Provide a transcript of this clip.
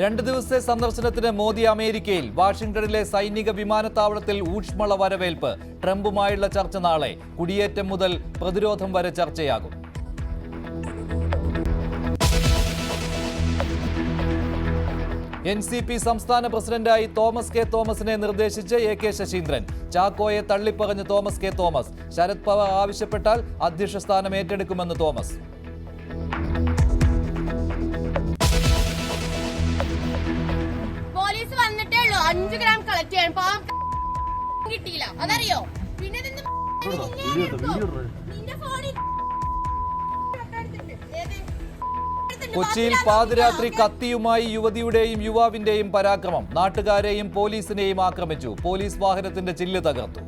2 ദിവസത്തെ സന്ദർശനത്തിന് മോദി അമേരിക്കയിൽ. വാഷിംഗ്ടണിലെ സൈനിക വിമാനത്താവളത്തിൽ ഊഷ്മള വരവേൽപ്പ്. ട്രംപുമായുള്ള ചർച്ച നാളെ. കുടിയേറ്റം മുതൽ പ്രതിരോധം വരെ ചർച്ചയാകും. NCP സംസ്ഥാന പ്രസിഡന്റായി തോമസ് കെ തോമസിനെ നിർദ്ദേശിച്ച് AK ശശീന്ദ്രൻ. ചാക്കോയെ തള്ളിപ്പറഞ്ഞ് തോമസ് കെ തോമസ്. ശരത് പവാർ ആവശ്യപ്പെട്ടാൽ അധ്യക്ഷ സ്ഥാനം ഏറ്റെടുക്കുമെന്ന് തോമസ്. പോലീസ് വന്നിട്ടേ ഉള്ളൂ 5 ഗ്രാം കളക്ട് ചെയ്യാൻ കിട്ടിയില്ല, അതറിയോ? പിന്നെ കൊച്ചിയിൽ പാതിരാത്രി കത്തിയുമായി യുവതിയുടെയും യുവാവിന്റെയും പരാക്രമം. നാട്ടുകാരെയും പോലീസിനെയും ആക്രമിച്ചു. പോലീസ് വാഹനത്തിന്റെ ചില്ല് തകർത്തു.